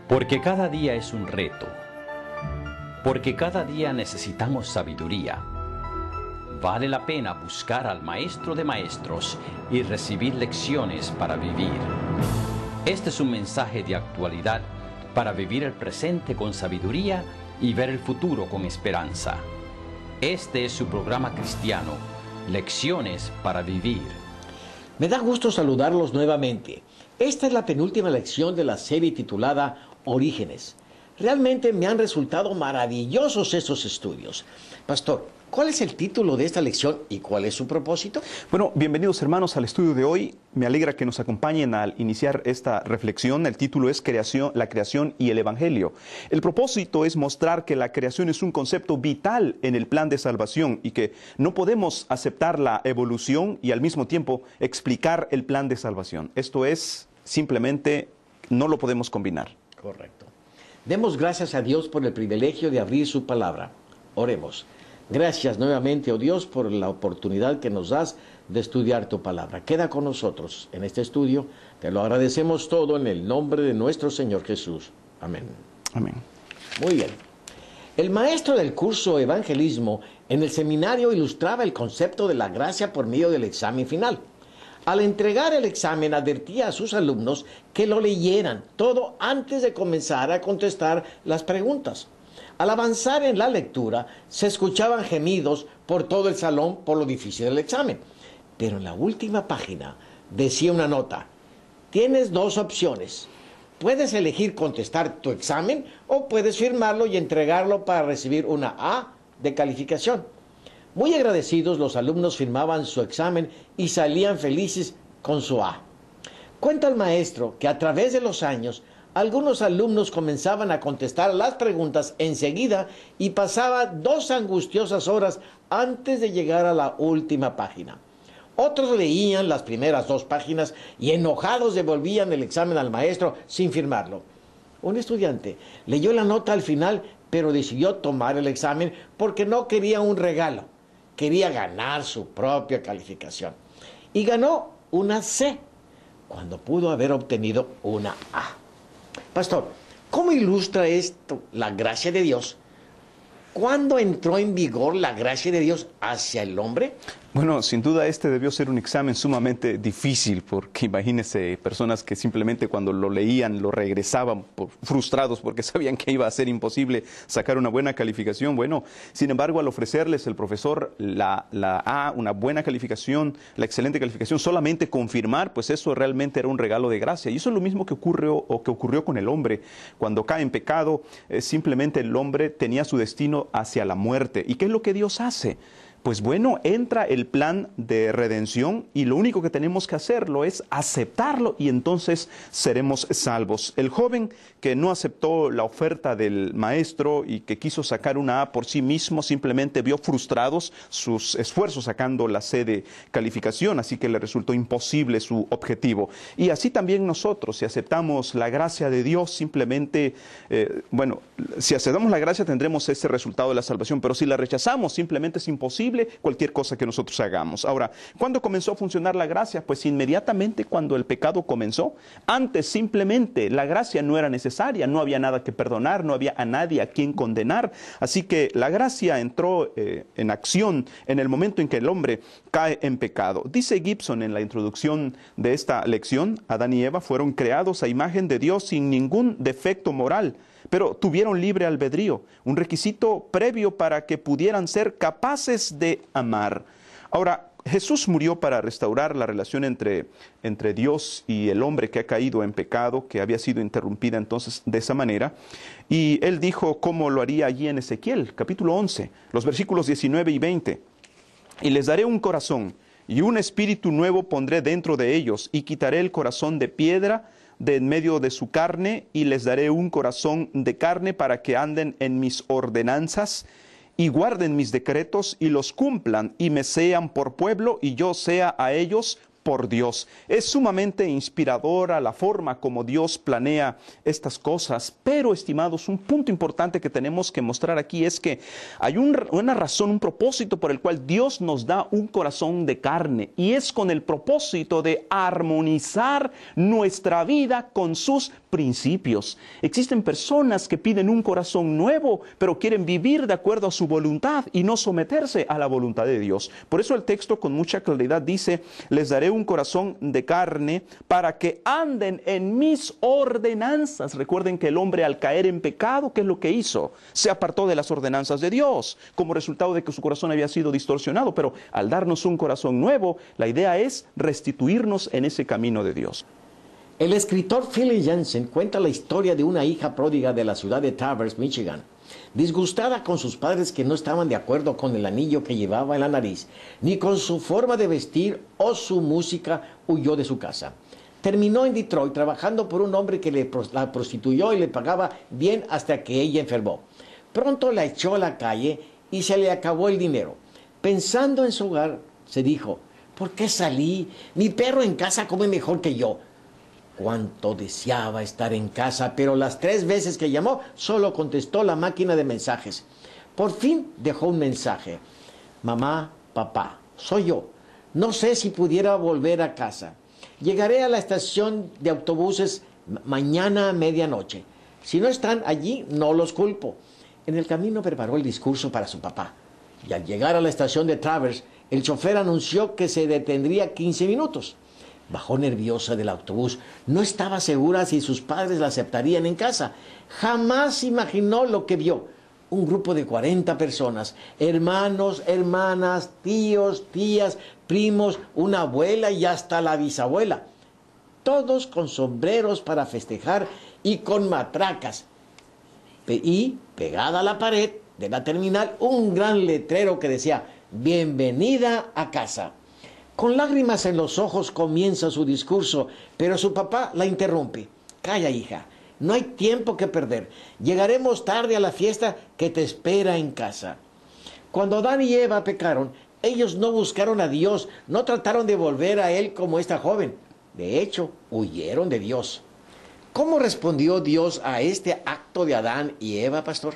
Porque cada día es un reto. Porque cada día necesitamos sabiduría. Vale la pena buscar al Maestro de Maestros y recibir lecciones para vivir. Este es un mensaje de actualidad para vivir el presente con sabiduría y ver el futuro con esperanza. Este es su programa cristiano, Lecciones para Vivir. Me da gusto saludarlos nuevamente. Esta es la penúltima lección de la serie titulada Orígenes. Realmente me han resultado maravillosos estos estudios. Pastor, ¿cuál es el título de esta lección y cuál es su propósito? Bueno, bienvenidos hermanos al estudio de hoy. Me alegra que nos acompañen al iniciar esta reflexión. El título es La creación y el Evangelio. El propósito es mostrar que la creación es un concepto vital en el plan de salvación y que no podemos aceptar la evolución y al mismo tiempo explicar el plan de salvación. Esto es, simplemente, no lo podemos combinar. Correcto. Demos gracias a Dios por el privilegio de abrir su palabra. Oremos. Gracias nuevamente, oh Dios, por la oportunidad que nos das de estudiar tu palabra. Queda con nosotros en este estudio. Te lo agradecemos todo en el nombre de nuestro Señor Jesús. Amén. Amén. Muy bien. El maestro del curso Evangelismo en el seminario ilustraba el concepto de la gracia por medio del examen final. Al entregar el examen advertía a sus alumnos que lo leyeran todo antes de comenzar a contestar las preguntas. Al avanzar en la lectura, se escuchaban gemidos por todo el salón por lo difícil del examen. Pero en la última página decía una nota: tienes dos opciones. Puedes elegir contestar tu examen o puedes firmarlo y entregarlo para recibir una A de calificación. Muy agradecidos, los alumnos firmaban su examen y salían felices con su A. Cuenta el maestro que a través de los años, algunos alumnos comenzaban a contestar las preguntas enseguida y pasaba 2 angustiosas horas antes de llegar a la última página. Otros leían las primeras 2 páginas y enojados devolvían el examen al maestro sin firmarlo. Un estudiante leyó la nota al final, pero decidió tomar el examen porque no quería un regalo. Quería ganar su propia calificación. Y ganó una C, cuando pudo haber obtenido una A. Pastor, ¿cómo ilustra esto la gracia de Dios? ¿Cuándo entró en vigor la gracia de Dios hacia el hombre? Bueno, sin duda este debió ser un examen sumamente difícil, porque imagínense personas que simplemente cuando lo leían lo regresaban frustrados porque sabían que iba a ser imposible sacar una buena calificación. Bueno, sin embargo, al ofrecerles el profesor la A, una buena calificación, la excelente calificación, solamente confirmar, pues eso realmente era un regalo de gracia. Y eso es lo mismo que ocurrió con el hombre. Cuando cae en pecado, simplemente el hombre tenía su destino hacia la muerte. ¿Y qué es lo que Dios hace? Pues bueno, entra el plan de redención y lo único que tenemos que hacerlo es aceptarlo y entonces seremos salvos. El joven que no aceptó la oferta del maestro y que quiso sacar una A por sí mismo, simplemente vio frustrados sus esfuerzos sacando la C de calificación, así que le resultó imposible su objetivo. Y así también nosotros, si aceptamos la gracia de Dios, simplemente, si aceptamos la gracia tendremos ese resultado de la salvación, pero si la rechazamos, simplemente es imposible cualquier cosa que nosotros hagamos. Ahora, ¿cuándo comenzó a funcionar la gracia? Pues inmediatamente cuando el pecado comenzó. Antes simplemente la gracia no era necesaria, no había nada que perdonar, no había a nadie a quien condenar. Así que la gracia entró en acción en el momento en que el hombre cae en pecado. Dice Gibson en la introducción de esta lección: Adán y Eva fueron creados a imagen de Dios sin ningún defecto moral, pero tuvieron libre albedrío, un requisito previo para que pudieran ser capaces de amar. Ahora, Jesús murió para restaurar la relación entre Dios y el hombre que ha caído en pecado, que había sido interrumpida entonces de esa manera. Y Él dijo cómo lo haría allí en Ezequiel, capítulo 11, los versículos 19 y 20. Y les daré un corazón, y un espíritu nuevo pondré dentro de ellos, y quitaré el corazón de piedra de en medio de su carne, y les daré un corazón de carne para que anden en mis ordenanzas y guarden mis decretos y los cumplan, y me sean por pueblo y yo sea a ellos por Dios. Es sumamente inspiradora la forma como Dios planea estas cosas, pero, estimados, un punto importante que tenemos que mostrar aquí es que hay una razón, un propósito por el cual Dios nos da un corazón de carne, y es con el propósito de armonizar nuestra vida con sus principios. Existen personas que piden un corazón nuevo, pero quieren vivir de acuerdo a su voluntad y no someterse a la voluntad de Dios. Por eso el texto con mucha claridad dice: les daré un corazón de carne para que anden en mis ordenanzas. Recuerden que el hombre, al caer en pecado, ¿qué es lo que hizo? Se apartó de las ordenanzas de Dios, como resultado de que su corazón había sido distorsionado. Pero al darnos un corazón nuevo, la idea es restituirnos en ese camino de Dios. El escritor Philip Yancey cuenta la historia de una hija pródiga de la ciudad de Traverse, Michigan. Disgustada con sus padres que no estaban de acuerdo con el anillo que llevaba en la nariz, ni con su forma de vestir o su música, huyó de su casa. Terminó en Detroit trabajando por un hombre que la prostituyó y le pagaba bien hasta que ella enfermó. Pronto la echó a la calle y se le acabó el dinero. Pensando en su hogar, se dijo: ¿por qué salí? Mi perro en casa come mejor que yo. Cuánto deseaba estar en casa, pero las 3 veces que llamó, solo contestó la máquina de mensajes. Por fin dejó un mensaje: mamá, papá, soy yo. No sé si pudiera volver a casa. Llegaré a la estación de autobuses mañana a medianoche. Si no están allí, no los culpo. En el camino preparó el discurso para su papá. Y al llegar a la estación de Traverse, el chofer anunció que se detendría 15 minutos. Bajó nerviosa del autobús. No estaba segura si sus padres la aceptarían en casa. Jamás imaginó lo que vio. Un grupo de 40 personas, hermanos, hermanas, tíos, tías, primos, una abuela y hasta la bisabuela. Todos con sombreros para festejar y con matracas. Y pegada a la pared de la terminal, un gran letrero que decía: bienvenida a casa. Con lágrimas en los ojos comienza su discurso, pero su papá la interrumpe. Calla, hija, no hay tiempo que perder. Llegaremos tarde a la fiesta que te espera en casa. Cuando Adán y Eva pecaron, ellos no buscaron a Dios, no trataron de volver a Él como esta joven. De hecho, huyeron de Dios. ¿Cómo respondió Dios a este acto de Adán y Eva, pastor?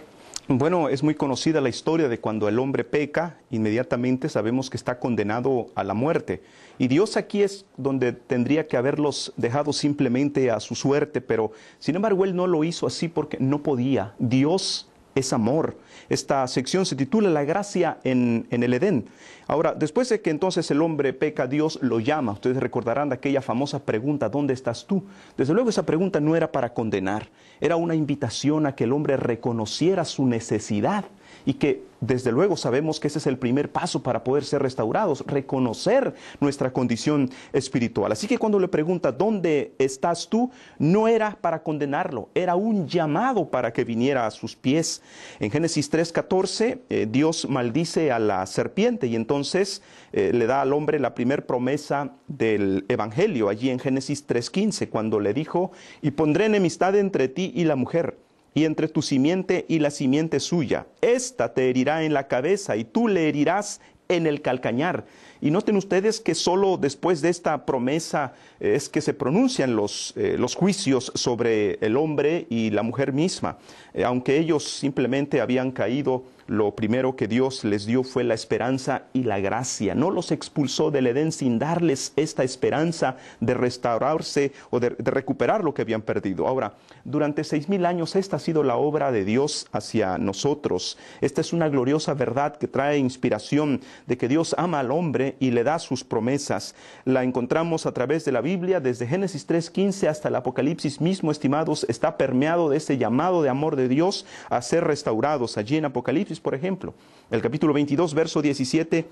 Bueno, es muy conocida la historia de cuando el hombre peca, inmediatamente sabemos que está condenado a la muerte. Y Dios aquí es donde tendría que haberlos dejado simplemente a su suerte, pero sin embargo Él no lo hizo así porque no podía. Dios es amor. Esta sección se titula La gracia en el Edén. Ahora, después de que entonces el hombre peca, Dios lo llama. Ustedes recordarán de aquella famosa pregunta: ¿dónde estás tú? Desde luego esa pregunta no era para condenar, era una invitación a que el hombre reconociera su necesidad, y que desde luego sabemos que ese es el primer paso para poder ser restaurados, reconocer nuestra condición espiritual. Así que cuando le pregunta ¿dónde estás tú?, no era para condenarlo, era un llamado para que viniera a sus pies. En Génesis 3:14 Dios maldice a la serpiente y entonces le da al hombre la primer promesa del evangelio, allí en Génesis 3:15, cuando le dijo: y pondré enemistad entre ti y la mujer, y entre tu simiente y la simiente suya. Esta te herirá en la cabeza y tú le herirás en el calcañar. Y noten ustedes que solo después de esta promesa es que se pronuncian los juicios sobre el hombre y la mujer misma. Aunque ellos simplemente habían caído, lo primero que Dios les dio fue la esperanza y la gracia. No los expulsó del Edén sin darles esta esperanza de restaurarse o de recuperar lo que habían perdido. Ahora, durante 6,000 años esta ha sido la obra de Dios hacia nosotros. Esta es una gloriosa verdad que trae inspiración de que Dios ama al hombre y le da sus promesas. La encontramos a través de la Biblia, desde Génesis 3:15 hasta el Apocalipsis mismo, estimados, está permeado de ese llamado de amor de Dios a ser restaurados. Allí en Apocalipsis, por ejemplo, el capítulo 22, verso 17,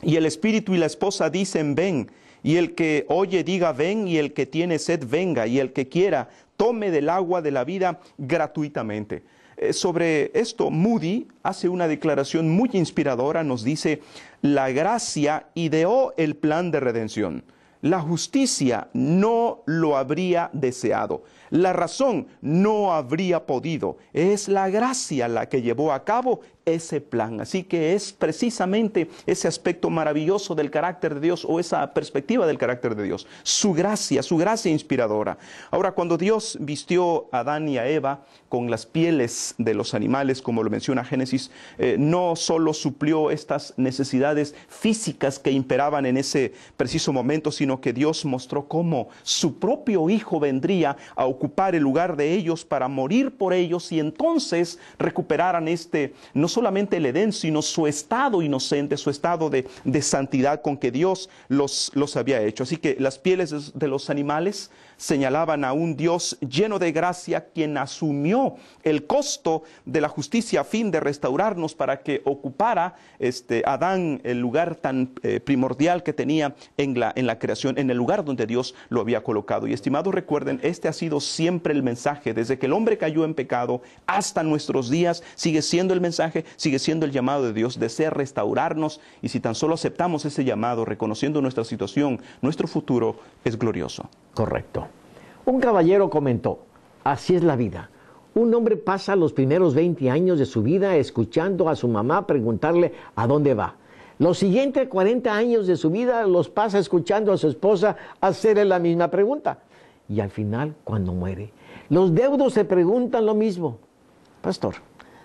y el espíritu y la esposa dicen: ven, y el que oye diga: ven, y el que tiene sed venga, y el que quiera tome del agua de la vida gratuitamente. Sobre esto, Moody hace una declaración muy inspiradora. Nos dice: la gracia ideó el plan de redención. La justicia no lo habría deseado. La razón no habría podido. Es la gracia la que llevó a cabo ese plan. Así que es precisamente ese aspecto maravilloso del carácter de Dios, o esa perspectiva del carácter de Dios, su gracia inspiradora. Ahora, cuando Dios vistió a Adán y a Eva con las pieles de los animales, como lo menciona Génesis, no solo suplió estas necesidades físicas que imperaban en ese preciso momento, sino que Dios mostró cómo su propio Hijo vendría a ocupar el lugar de ellos para morir por ellos, y entonces recuperaran no solamente el Edén, sino su estado inocente, su estado de santidad con que Dios los había hecho. Así que las pieles de los animales señalaban a un Dios lleno de gracia, quien asumió el costo de la justicia a fin de restaurarnos, para que ocupara Adán el lugar tan primordial que tenía en la creación, en el lugar donde Dios lo había colocado. Y estimados, recuerden, este ha sido siempre el mensaje, desde que el hombre cayó en pecado hasta nuestros días, sigue siendo el mensaje, sigue siendo el llamado de Dios, desea restaurarnos, y si tan solo aceptamos ese llamado, reconociendo nuestra situación, nuestro futuro es glorioso. Correcto. Un caballero comentó: así es la vida. Un hombre pasa los primeros 20 años de su vida escuchando a su mamá preguntarle a dónde va. Los siguientes 40 años de su vida los pasa escuchando a su esposa hacerle la misma pregunta. Y al final, cuando muere, los deudos se preguntan lo mismo. Pastor,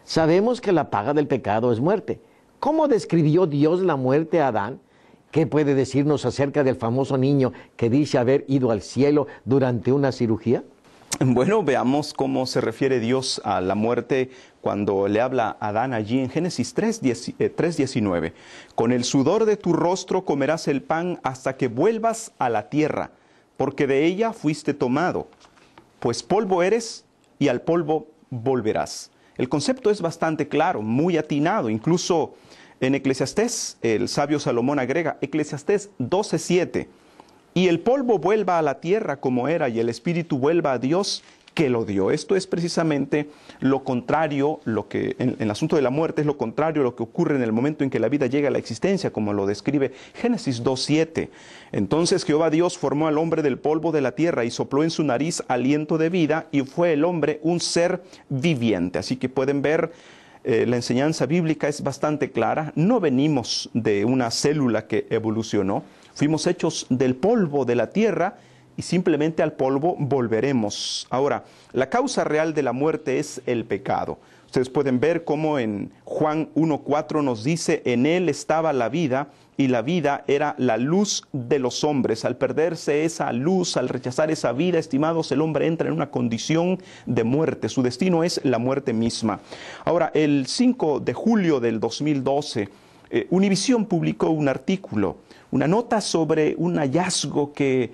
sabemos que la paga del pecado es muerte. ¿Cómo describió Dios la muerte a Adán? ¿Qué puede decirnos acerca del famoso niño que dice haber ido al cielo durante una cirugía? Bueno, veamos cómo se refiere Dios a la muerte cuando le habla a Adán allí en Génesis 3:19. Con el sudor de tu rostro comerás el pan hasta que vuelvas a la tierra, porque de ella fuiste tomado, pues polvo eres y al polvo volverás. El concepto es bastante claro, muy atinado. Incluso en Eclesiastés, el sabio Salomón agrega, Eclesiastés 12:7, y el polvo vuelva a la tierra como era, y el espíritu vuelva a Dios que lo dio. Esto es precisamente lo contrario, lo que en el asunto de la muerte es lo contrario a lo que ocurre en el momento en que la vida llega a la existencia, como lo describe Génesis 2:7. Entonces Jehová Dios formó al hombre del polvo de la tierra y sopló en su nariz aliento de vida, y fue el hombre un ser viviente. Así que pueden ver, la enseñanza bíblica es bastante clara. No venimos de una célula que evolucionó, fuimos hechos del polvo de la tierra, y simplemente al polvo volveremos. Ahora, la causa real de la muerte es el pecado. Ustedes pueden ver cómo en Juan 1:4 nos dice, en él estaba la vida, y la vida era la luz de los hombres. Al perderse esa luz, al rechazar esa vida, estimados, el hombre entra en una condición de muerte. Su destino es la muerte misma. Ahora, el 5 de julio del 2012, Univisión publicó un artículo, una nota sobre un hallazgo que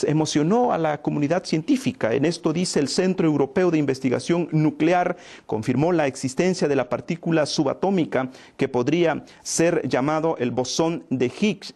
emocionó a la comunidad científica. En esto dice: el Centro Europeo de Investigación Nuclear confirmó la existencia de la partícula subatómica que podría ser llamado el bosón de Higgs,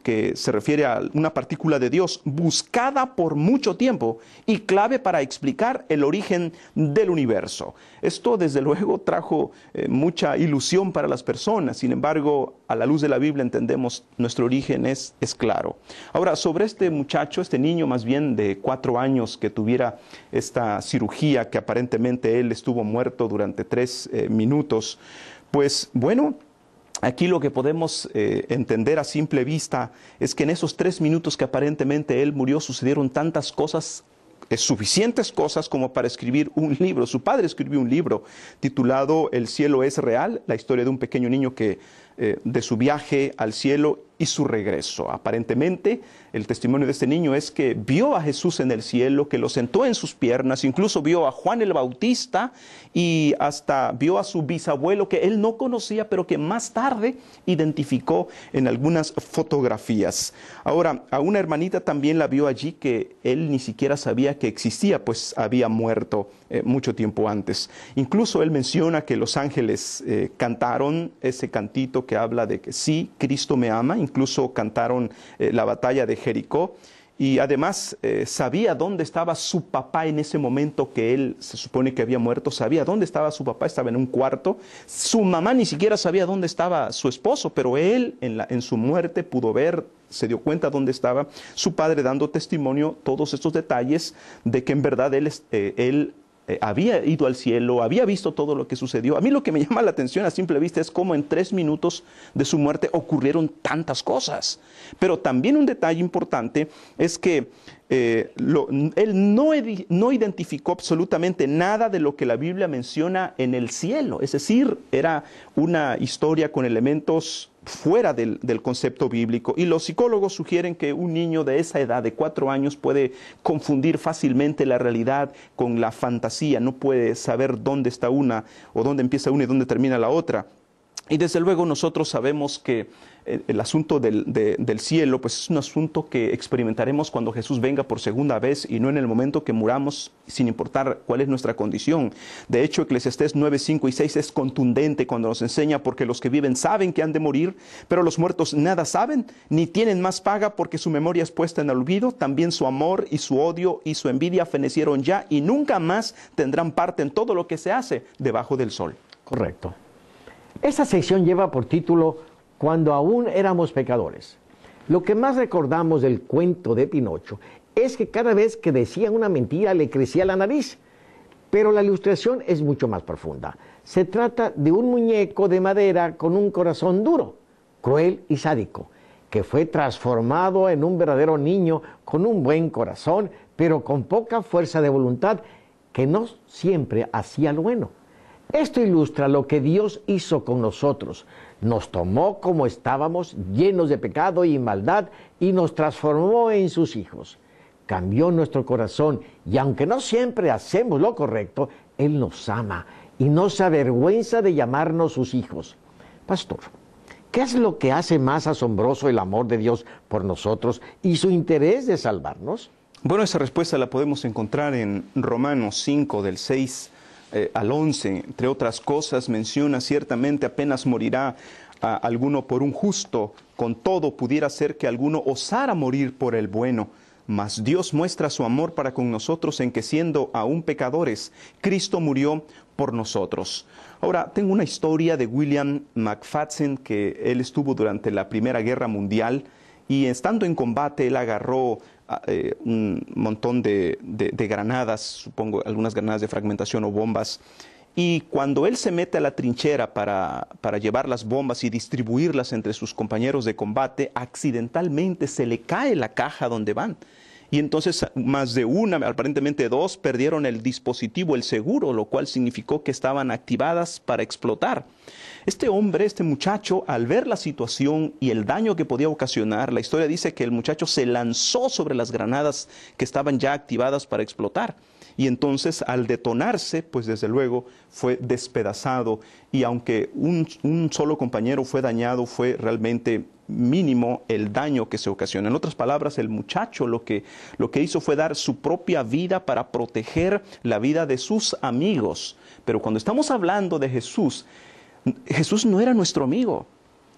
que se refiere a una partícula de Dios, buscada por mucho tiempo y clave para explicar el origen del universo. Esto desde luego trajo mucha ilusión para las personas. Sin embargo, a la luz de la Biblia entendemos nuestro origen es claro. Ahora, sobre este muchacho, este niño más bien de 4 años que tuviera esta cirugía, que aparentemente él estuvo muerto durante 3 minutos, pues bueno, aquí lo que podemos entender a simple vista es que en esos 3 minutos que aparentemente él murió sucedieron tantas cosas, suficientes cosas como para escribir un libro. Su padre escribió un libro titulado El cielo es real, la historia de un pequeño niño que de su viaje al cielo y su regreso. Aparentemente, el testimonio de este niño es que vio a Jesús en el cielo, que lo sentó en sus piernas, incluso vio a Juan el Bautista y hasta vio a su bisabuelo que él no conocía, pero que más tarde identificó en algunas fotografías. Ahora, a una hermanita también la vio allí que él ni siquiera sabía que existía, pues había muerto mucho tiempo antes. Incluso él menciona que los ángeles cantaron ese cantito que habla de que sí, Cristo me ama. Incluso cantaron la batalla de Jericó, y además sabía dónde estaba su papá en ese momento que él se supone que había muerto. Sabía dónde estaba su papá, estaba en un cuarto. Su mamá ni siquiera sabía dónde estaba su esposo, pero él en su muerte pudo ver, se dio cuenta dónde estaba su padre, dando testimonio, todos estos detalles de que en verdad él había ido al cielo, había visto todo lo que sucedió. A mí lo que me llama la atención a simple vista es cómo en 3 minutos de su muerte ocurrieron tantas cosas. Pero también un detalle importante es que él no identificó absolutamente nada de lo que la Biblia menciona en el cielo. Es decir, era una historia con elementos fuera del concepto bíblico. Y los psicólogos sugieren que un niño de esa edad, de 4 años, puede confundir fácilmente la realidad con la fantasía. No puede saber dónde está una, o dónde empieza una y dónde termina la otra. Y desde luego nosotros sabemos que el asunto del cielo pues es un asunto que experimentaremos cuando Jesús venga por segunda vez y no en el momento que muramos, sin importar cuál es nuestra condición. De hecho, Eclesiastés 9, 5 y 6 es contundente cuando nos enseña: porque los que viven saben que han de morir, pero los muertos nada saben, ni tienen más paga, porque su memoria es puesta en el olvido. También su amor y su odio y su envidia fenecieron ya, y nunca más tendrán parte en todo lo que se hace debajo del sol. Correcto. Esta sección lleva por título Cuando aún éramos pecadores. Lo que más recordamos del cuento de Pinocho es que cada vez que decía una mentira le crecía la nariz. Pero la ilustración es mucho más profunda. Se trata de un muñeco de madera con un corazón duro, cruel y sádico, que fue transformado en un verdadero niño con un buen corazón, pero con poca fuerza de voluntad, que no siempre hacía lo bueno. Esto ilustra lo que Dios hizo con nosotros. Nos tomó como estábamos, llenos de pecado y maldad, y nos transformó en sus hijos. Cambió nuestro corazón, y aunque no siempre hacemos lo correcto, Él nos ama y no se avergüenza de llamarnos sus hijos. Pastor, ¿qué es lo que hace más asombroso el amor de Dios por nosotros y su interés de salvarnos? Bueno, esa respuesta la podemos encontrar en Romanos 5, del 6 al 11, entre otras cosas, menciona: ciertamente apenas morirá alguno por un justo, con todo pudiera ser que alguno osara morir por el bueno. Mas Dios muestra su amor para con nosotros en que, siendo aún pecadores, Cristo murió por nosotros. Ahora, tengo una historia de William McFadden, que él estuvo durante la Primera Guerra Mundial, y estando en combate él agarró un montón de granadas, supongo algunas granadas de fragmentación o bombas, y cuando él se mete a la trinchera para llevar las bombas y distribuirlas entre sus compañeros de combate, accidentalmente se le cae la caja donde van. Y entonces más de una, aparentemente 2, perdieron el dispositivo, el seguro, lo cual significó que estaban activadas para explotar. Este hombre, este muchacho, al ver la situación y el daño que podía ocasionar, la historia dice que el muchacho se lanzó sobre las granadas que estaban ya activadas para explotar. Y entonces, al detonarse, pues desde luego fue despedazado. Y aunque un solo compañero fue dañado, fue realmente mínimo el daño que se ocasionó. En otras palabras, el muchacho lo que hizo fue dar su propia vida para proteger la vida de sus amigos. Pero cuando estamos hablando de Jesús, Jesús no era nuestro amigo.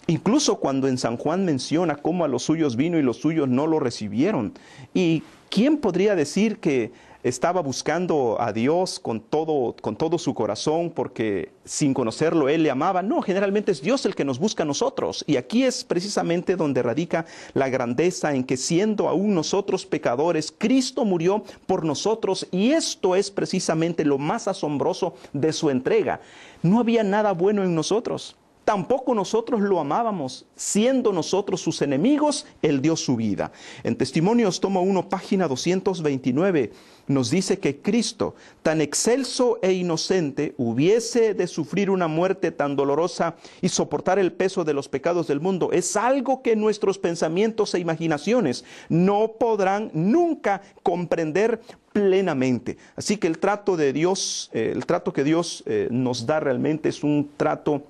Incluso cuando en San Juan menciona cómo a los suyos vino y los suyos no lo recibieron. ¿Y quién podría decir que estaba buscando a Dios con todo su corazón porque sin conocerlo Él le amaba? No, generalmente es Dios el que nos busca a nosotros. Y aquí es precisamente donde radica la grandeza, en que siendo aún nosotros pecadores, Cristo murió por nosotros. Y esto es precisamente lo más asombroso de su entrega. No había nada bueno en nosotros. Tampoco nosotros lo amábamos. Siendo nosotros sus enemigos, Él dio su vida. En Testimonios, tomo 1, página 229, nos dice que Cristo, tan excelso e inocente, hubiese de sufrir una muerte tan dolorosa y soportar el peso de los pecados del mundo. Es algo que nuestros pensamientos e imaginaciones no podrán nunca comprender plenamente. Así que el trato de Dios, el trato que Dios nos da realmente es un trato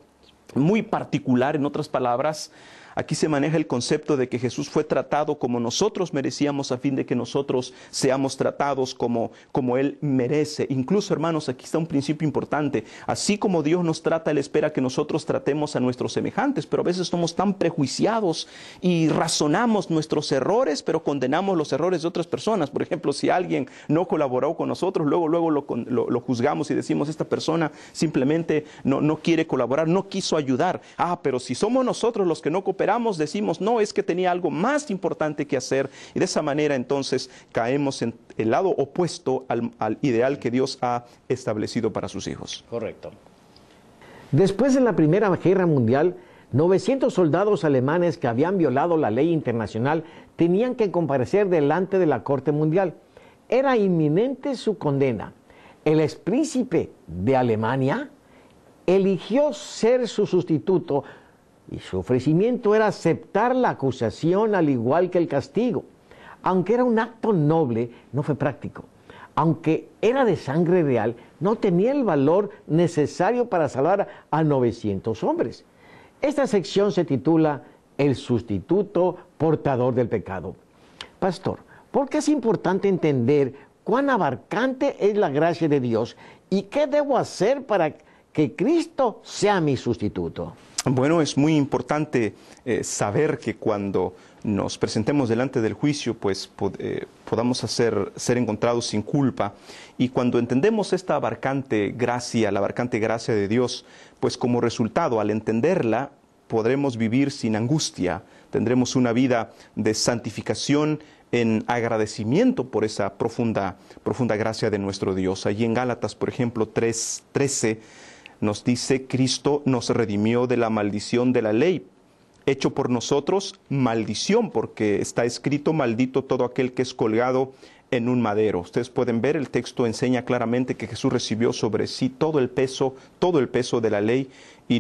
muy particular. En otras palabras, aquí se maneja el concepto de que Jesús fue tratado como nosotros merecíamos, a fin de que nosotros seamos tratados como Él merece. Incluso, hermanos, aquí está un principio importante. Así como Dios nos trata, Él espera que nosotros tratemos a nuestros semejantes, pero a veces somos tan prejuiciados y razonamos nuestros errores, pero condenamos los errores de otras personas. Por ejemplo, si alguien no colaboró con nosotros, luego lo juzgamos y decimos: esta persona simplemente no quiere colaborar, no quiso ayudar. Pero si somos nosotros los que no cooperamos, desesperamos, decimos, no, es que tenía algo más importante que hacer, y de esa manera entonces caemos en el lado opuesto al ideal que Dios ha establecido para sus hijos. Correcto. Después de la Primera Guerra Mundial, 900 soldados alemanes que habían violado la ley internacional tenían que comparecer delante de la Corte Mundial. Era inminente su condena. El expríncipe de Alemania eligió ser su sustituto y su ofrecimiento era aceptar la acusación al igual que el castigo. Aunque era un acto noble, no fue práctico. Aunque era de sangre real, no tenía el valor necesario para salvar a 900 hombres. Esta sección se titula El sustituto portador del pecado. Pastor, ¿por qué es importante entender cuán abarcante es la gracia de Dios y qué debo hacer para que Cristo sea mi sustituto? Bueno, es muy importante saber que cuando nos presentemos delante del juicio, pues podamos ser encontrados sin culpa. Y cuando entendemos esta abarcante gracia, la abarcante gracia de Dios, pues como resultado, al entenderla, podremos vivir sin angustia, tendremos una vida de santificación en agradecimiento por esa profunda gracia de nuestro Dios. Allí en Gálatas, por ejemplo, 3:13, nos dice, Cristo nos redimió de la maldición de la ley, hecho por nosotros maldición, porque está escrito, maldito todo aquel que es colgado en un madero. Ustedes pueden ver, el texto enseña claramente que Jesús recibió sobre sí todo el peso de la ley y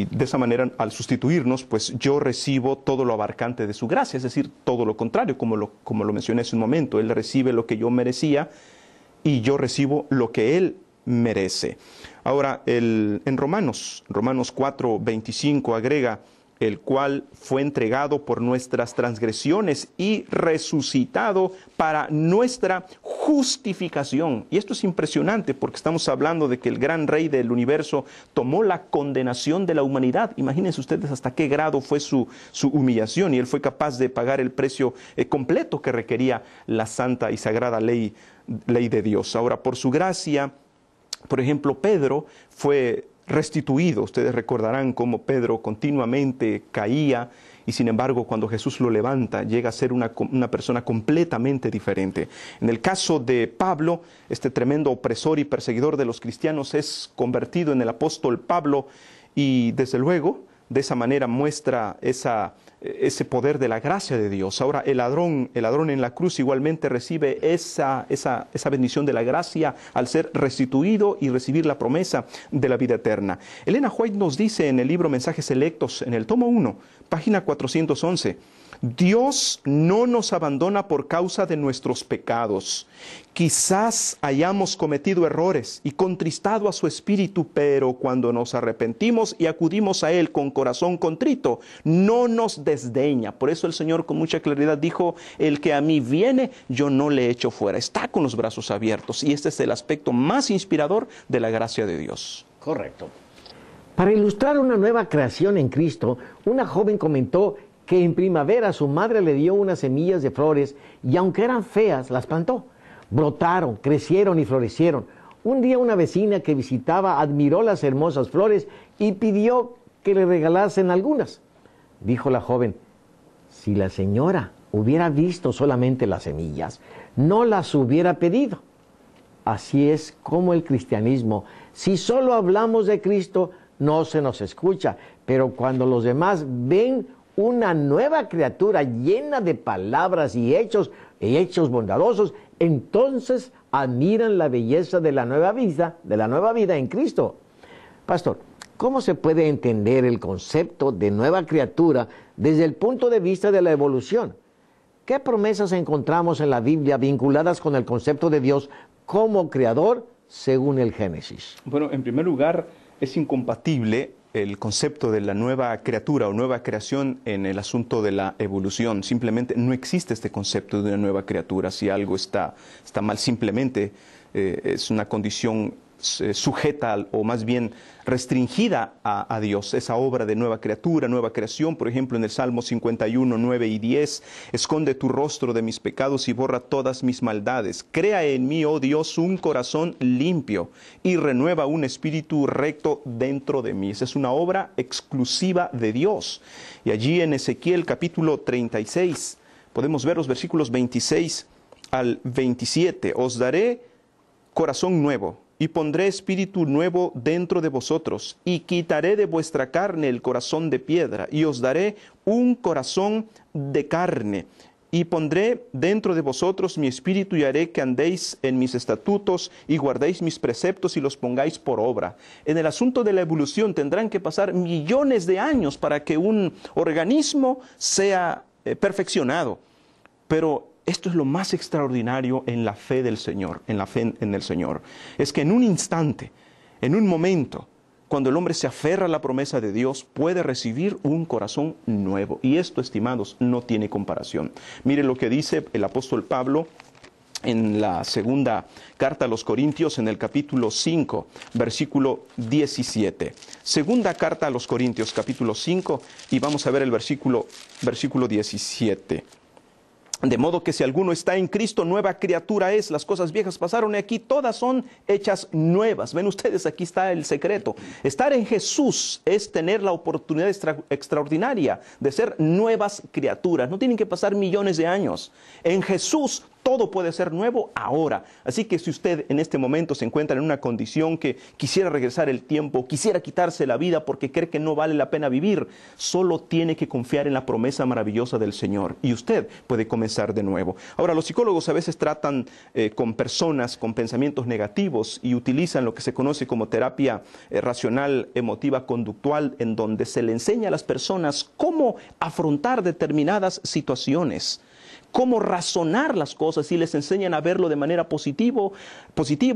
de esa manera, al sustituirnos, pues yo recibo todo lo abarcante de su gracia, es decir, todo lo contrario, como lo mencioné hace un momento. Él recibe lo que yo merecía y yo recibo lo que Él merece. Ahora, en Romanos 4:25 agrega, el cual fue entregado por nuestras transgresiones y resucitado para nuestra justificación. Y esto es impresionante porque estamos hablando de que el gran rey del universo tomó la condenación de la humanidad. Imagínense ustedes hasta qué grado fue su humillación, y él fue capaz de pagar el precio completo que requería la santa y sagrada ley de Dios. Ahora, por su gracia, por ejemplo, Pedro fue restituido. Ustedes recordarán cómo Pedro continuamente caía y sin embargo cuando Jesús lo levanta llega a ser una persona completamente diferente. En el caso de Pablo, este tremendo opresor y perseguidor de los cristianos es convertido en el apóstol Pablo y desde luego de esa manera muestra ese poder de la gracia de Dios. Ahora el ladrón en la cruz igualmente recibe esa bendición de la gracia al ser restituido y recibir la promesa de la vida eterna. Elena White nos dice en el libro Mensajes Selectos, en el tomo 1, página 411, Dios no nos abandona por causa de nuestros pecados. Quizás hayamos cometido errores y contristado a su espíritu, pero cuando nos arrepentimos y acudimos a Él con corazón contrito, no nos desdeña. Por eso el Señor con mucha claridad dijo, el que a mí viene, yo no le echo fuera. Está con los brazos abiertos y este es el aspecto más inspirador de la gracia de Dios. Correcto. Para ilustrar una nueva creación en Cristo, una joven comentó que en primavera su madre le dio unas semillas de flores y aunque eran feas, las plantó. Brotaron, crecieron y florecieron. Un día una vecina que visitaba admiró las hermosas flores y pidió que le regalasen algunas. Dijo la joven, si la señora hubiera visto solamente las semillas, no las hubiera pedido. Así es como el cristianismo. Si solo hablamos de Cristo, no se nos escucha, pero cuando los demás ven una nueva criatura llena de palabras y hechos bondadosos, entonces admiran la belleza de la nueva vida en Cristo. Pastor, ¿cómo se puede entender el concepto de nueva criatura desde el punto de vista de la evolución? ¿Qué promesas encontramos en la Biblia vinculadas con el concepto de Dios como creador según el Génesis? Bueno, en primer lugar, es incompatible el concepto de la nueva criatura o nueva creación en el asunto de la evolución. Simplemente no existe este concepto de una nueva criatura. Si algo está mal, simplemente es una condición sujeta o más bien restringida a Dios, esa obra de nueva criatura, nueva creación. Por ejemplo, en el Salmo 51, 9 y 10, esconde tu rostro de mis pecados y borra todas mis maldades. Crea en mí, oh Dios, un corazón limpio y renueva un espíritu recto dentro de mí. Esa es una obra exclusiva de Dios. Y allí en Ezequiel capítulo 36 podemos ver los versículos 26 al 27. Os daré corazón nuevo y pondré espíritu nuevo dentro de vosotros, y quitaré de vuestra carne el corazón de piedra, y os daré un corazón de carne, y pondré dentro de vosotros mi espíritu, y haré que andéis en mis estatutos, y guardéis mis preceptos, y los pongáis por obra. En el asunto de la evolución tendrán que pasar millones de años para que un organismo sea perfeccionado, pero esto es lo más extraordinario en la fe del Señor, en la fe en el Señor. Es que en un instante, en un momento, cuando el hombre se aferra a la promesa de Dios, puede recibir un corazón nuevo. Y esto, estimados, no tiene comparación. Mire lo que dice el apóstol Pablo en la segunda carta a los Corintios, en el capítulo 5, versículo 17. Segunda carta a los Corintios, capítulo 5, y vamos a ver el versículo 17. De modo que si alguno está en Cristo, nueva criatura es. Las cosas viejas pasaron y aquí todas son hechas nuevas. Ven ustedes, aquí está el secreto. Estar en Jesús es tener la oportunidad extraordinaria de ser nuevas criaturas. No tienen que pasar millones de años. En Jesús todo puede ser nuevo ahora. Así que si usted en este momento se encuentra en una condición que quisiera regresar el tiempo, quisiera quitarse la vida porque cree que no vale la pena vivir, solo tiene que confiar en la promesa maravillosa del Señor y usted puede comenzar de nuevo. Ahora, los psicólogos a veces tratan con personas con pensamientos negativos y utilizan lo que se conoce como terapia racional, emotiva, conductual, en donde se le enseña a las personas cómo afrontar determinadas situaciones, cómo razonar las cosas, y les enseñan a verlo de manera positiva,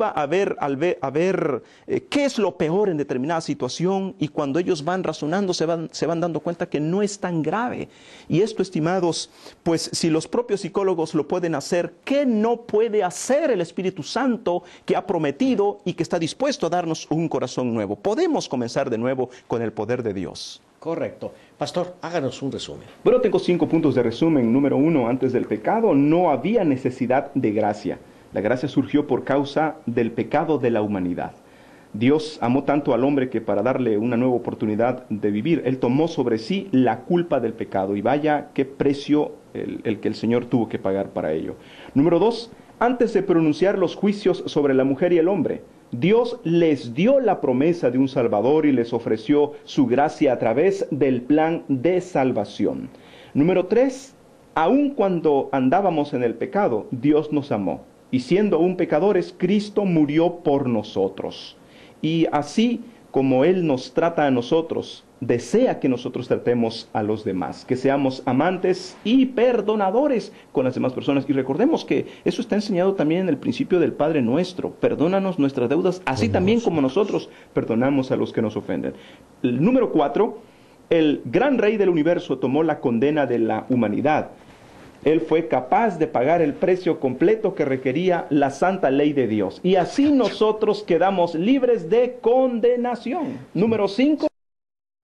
a ver qué es lo peor en determinada situación, y cuando ellos van razonando se van dando cuenta que no es tan grave. Y esto, estimados, pues si los propios psicólogos lo pueden hacer, ¿qué no puede hacer el Espíritu Santo, que ha prometido y que está dispuesto a darnos un corazón nuevo? Podemos comenzar de nuevo con el poder de Dios. Correcto. Pastor, háganos un resumen. Bueno, tengo 5 puntos de resumen. Número 1, antes del pecado no había necesidad de gracia. La gracia surgió por causa del pecado de la humanidad. Dios amó tanto al hombre que para darle una nueva oportunidad de vivir, Él tomó sobre sí la culpa del pecado. Y vaya qué precio el que el Señor tuvo que pagar para ello. Número 2, antes de pronunciar los juicios sobre la mujer y el hombre, Dios les dio la promesa de un Salvador y les ofreció su gracia a través del plan de salvación. Número 3, aun cuando andábamos en el pecado, Dios nos amó. Y siendo aún pecadores, Cristo murió por nosotros. Y así como Él nos trata a nosotros, desea que nosotros tratemos a los demás, que seamos amantes y perdonadores con las demás personas. Y recordemos que eso está enseñado también en el principio del Padre Nuestro. Perdónanos nuestras deudas, así también como nosotros perdonamos a los que nos ofenden. El número 4, el gran Rey del universo tomó la condena de la humanidad. Él fue capaz de pagar el precio completo que requería la santa ley de Dios. Y así nosotros quedamos libres de condenación. Número 5.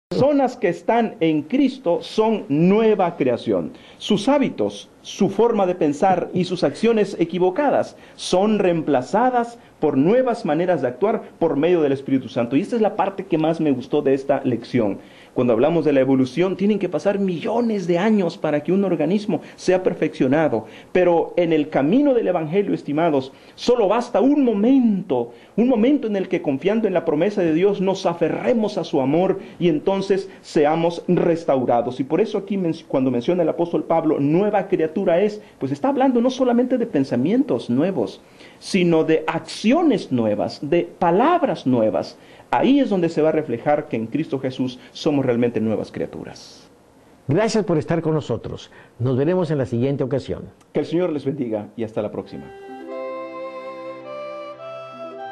Personas que están en Cristo son nueva creación. Sus hábitos, su forma de pensar y sus acciones equivocadas son reemplazadas por nuevas maneras de actuar por medio del Espíritu Santo. Y esta es la parte que más me gustó de esta lección. Cuando hablamos de la evolución, tienen que pasar millones de años para que un organismo sea perfeccionado. Pero en el camino del Evangelio, estimados, solo basta un momento en el que, confiando en la promesa de Dios, nos aferremos a su amor y entonces seamos restaurados. Y por eso aquí, cuando menciona el apóstol Pablo, nueva criatura es, pues está hablando no solamente de pensamientos nuevos, sino de acciones nuevas, de palabras nuevas. Ahí es donde se va a reflejar que en Cristo Jesús somos realmente nuevas criaturas. Gracias por estar con nosotros. Nos veremos en la siguiente ocasión. Que el Señor les bendiga y hasta la próxima.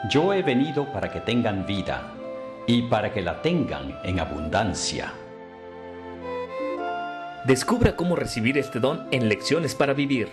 Yo he venido para que tengan vida y para que la tengan en abundancia. Descubra cómo recibir este don en Lecciones para Vivir.